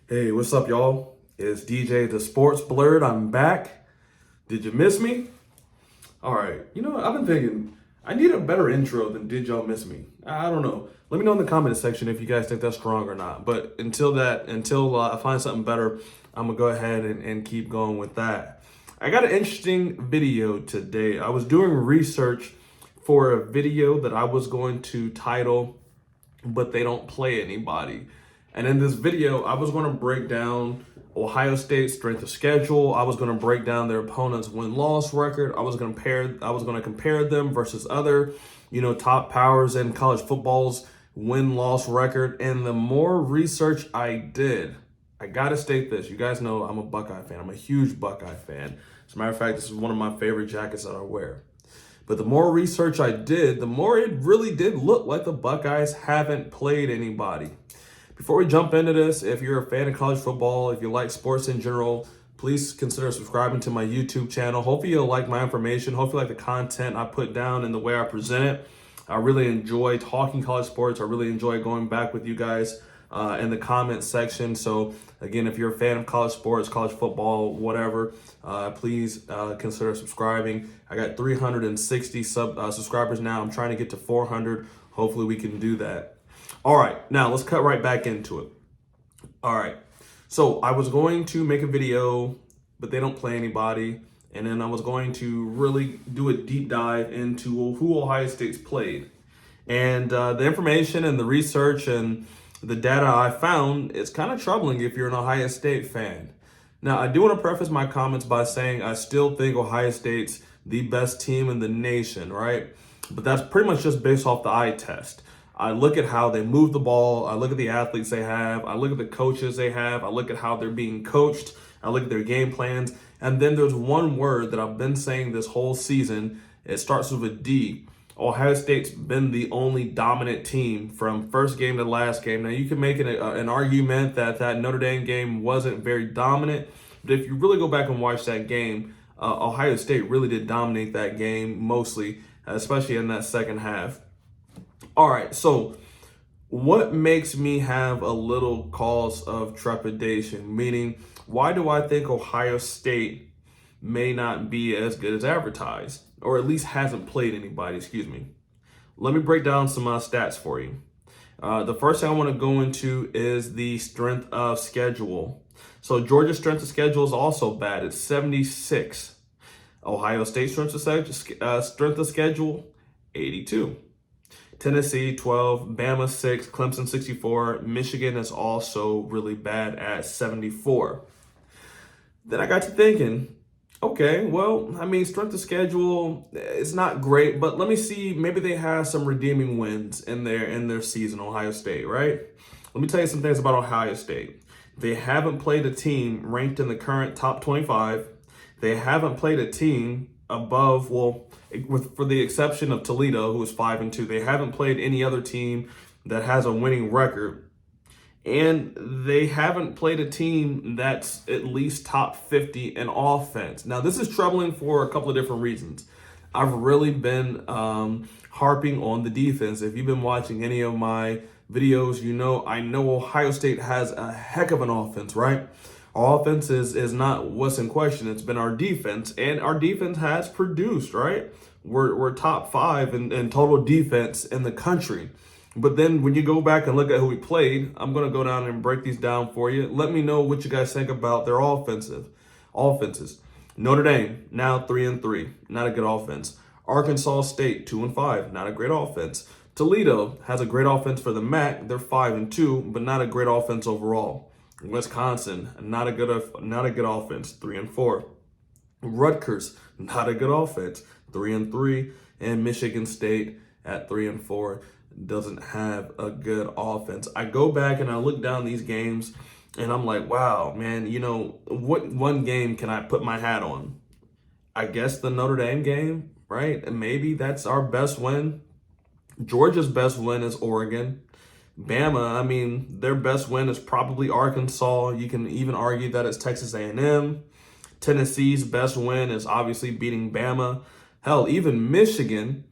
Hey, what's up, y'all? It's DJ the Sports Blurred. I'm back. Did you miss me? All right. You know what? I've been thinking I need a better intro than Did Y'all Miss Me? I don't know. Let me know in the comment section if you guys think that's strong or not. But until I find something better, I'm gonna go ahead and keep going with that. I got an interesting video today. I was doing research for a video that I was going to title "But They Don't Play Anybody." And in this video, I was going to break down Ohio State's strength of schedule. I was going to break down their opponent's win-loss record. I was going to compare them versus other, top powers in college football's win-loss record. And the more research I did, I got to state this. You guys know I'm a Buckeye fan. I'm a huge Buckeye fan. As a matter of fact, this is one of my favorite jackets that I wear. But the more research I did, the more it really did look like the Buckeyes haven't played anybody. Before we jump into this, if you're a fan of college football, if you like sports in general, please consider subscribing to my YouTube channel. Hopefully you'll like my information. Hopefully you like the content I put down and the way I present it. I really enjoy talking college sports. I really enjoy going back with you guys in the comment section. So again, if you're a fan of college sports, college football, whatever, please consider subscribing. I got 360 subscribers now. I'm trying to get to 400. Hopefully we can do that. All right, now let's cut right back into it. All right, so I was going to make a video, but they don't play anybody. And then I was going to really do a deep dive into who Ohio State's played. And the information and the research and the data I found is kind of troubling if you're an Ohio State fan. Now, I do want to preface my comments by saying I still think Ohio State's the best team in the nation, right? But that's pretty much just based off the eye test. I look at how they move the ball. I look at the athletes they have. I look at the coaches they have. I look at how they're being coached. I look at their game plans. And then there's one word that I've been saying this whole season. It starts with a D. Ohio State's been the only dominant team from first game to last game. Now, you can make an argument that Notre Dame game wasn't very dominant. But if you really go back and watch that game, Ohio State really did dominate that game mostly, especially in that second half. All right, so what makes me have a little cause of trepidation? Meaning, why do I think Ohio State may not be as good as advertised, or at least hasn't played anybody, excuse me. Let me break down some stats for you. The first thing I want to go into is the strength of schedule. So Georgia's strength of schedule is also bad. It's 76. Ohio State's strength of schedule, 82. Tennessee 12, Bama 6, Clemson 64, Michigan is also really bad at 74. Then I got to thinking, okay, well, strength of schedule is not great, but let me see, maybe they have some redeeming wins in their season, Ohio State, right? Let me tell you some things about Ohio State. They haven't played a team ranked in the current top 25. They haven't played a team above, for the exception of Toledo, who is 5-2, they haven't played any other team that has a winning record. And they haven't played a team that's at least top 50 in offense. Now, this is troubling for a couple of different reasons. I've really been harping on the defense. If you've been watching any of my videos, I know Ohio State has a heck of an offense, right? Our offense is not what's in question. It's been our defense, and our defense has produced, right? We're top 5 in total defense in the country. But then when you go back and look at who we played, I'm going to go down and break these down for you. Let me know what you guys think about their offenses. Notre Dame, now 3-3, not a good offense. Arkansas State, 2-5, not a great offense. Toledo has a great offense for the MAC. They're 5-2, but not a great offense overall. Wisconsin, not a good offense, 3-4. Rutgers, not a good offense, 3-3, and Michigan State at 3-4 doesn't have a good offense. I go back and I look down these games, and I'm like, wow, man, what one game can I put my hat on? I guess the Notre Dame game, right? And maybe that's our best win. Georgia's best win is Oregon. Bama, their best win is probably Arkansas. You can even argue that it's Texas A&M. Tennessee's best win is obviously beating Bama. Hell, even Michigan,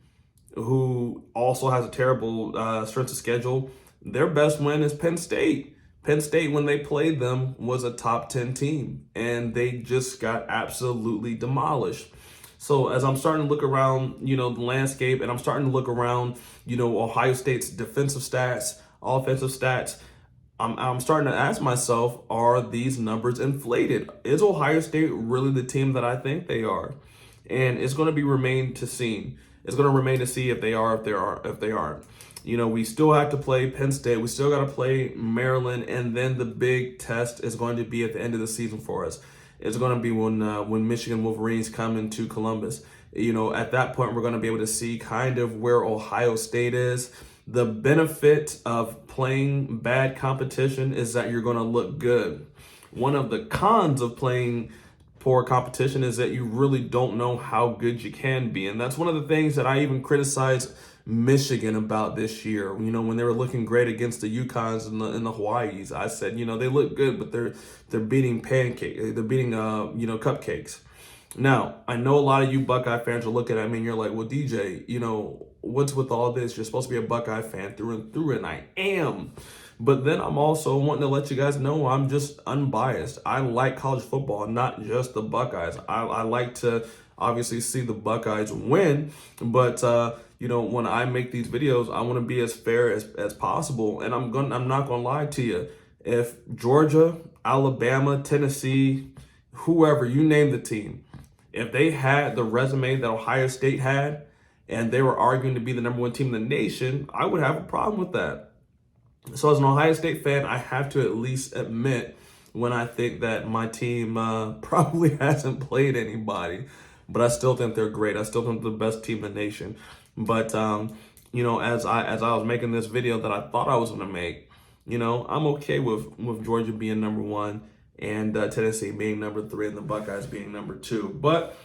who also has a terrible strength of schedule, their best win is Penn State. Penn State, when they played them, was a top 10 team, and they just got absolutely demolished. So as I'm starting to look around, the landscape, and I'm starting to look around, Ohio State's defensive stats, offensive stats, I'm starting to ask myself, are these numbers inflated? Is Ohio State really the team that I think they are? And it's going to be remain to see. It's going to remain to see if they are, if they aren't. We still have to play Penn State. We still got to play Maryland, and then the big test is going to be at the end of the season for us. It's going to be when Michigan Wolverines come into Columbus. At that point, we're going to be able to see kind of where Ohio State is. The benefit of playing bad competition is that you're going to look good. One of the cons of playing poor competition is that you really don't know how good you can be. And that's one of the things that I even criticized Michigan about this year. When they were looking great against the UConns and the Hawaiis, I said, they look good, but they're beating cupcakes. Now, I know a lot of you Buckeye fans are looking at me and you're like, well, DJ, what's with all this? You're supposed to be a Buckeye fan through and through, and I am. But then I'm also wanting to let you guys know I'm just unbiased. I like college football, not just the Buckeyes. I like to obviously see the Buckeyes win, but when I make these videos, I want to be as fair as possible. And I'm not gonna lie to you. If Georgia, Alabama, Tennessee, whoever, you name the team, if they had the resume that Ohio State had, and they were arguing to be the number one team in the nation, I would have a problem with that. So as an Ohio State fan, I have to at least admit when I think that my team probably hasn't played anybody, but I still think they're great. I still think they're the best team in the nation. But as I was making this video that I thought I was going to make, I'm okay with Georgia being number one and Tennessee being number 3 and the Buckeyes being number 2. But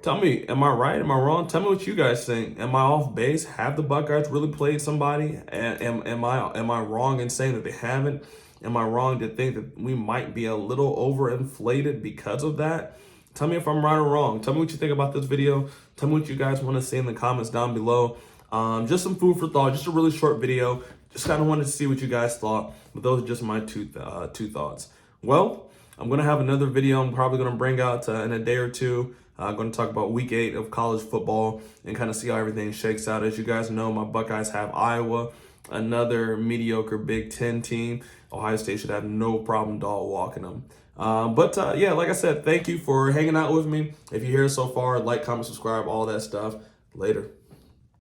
tell me, am I right? Am I wrong? Tell me what you guys think. Am I off base? Have the Buckeyes really played somebody? Am I wrong in saying that they haven't? Am I wrong to think that we might be a little overinflated because of that? Tell me if I'm right or wrong. Tell me what you think about this video. Tell me what you guys want to see in the comments down below. Just some food for thought. Just a really short video. Just kind of wanted to see what you guys thought. But those are just my two thoughts. Well, I'm going to have another video I'm probably going to bring out in a day or two. I'm going to talk about week 8 of college football and kind of see how everything shakes out. As you guys know, my Buckeyes have Iowa, another mediocre Big Ten team. Ohio State should have no problem dog walking them. Yeah, like I said, thank you for hanging out with me. If you're here so far, like, comment, subscribe, all that stuff. Later.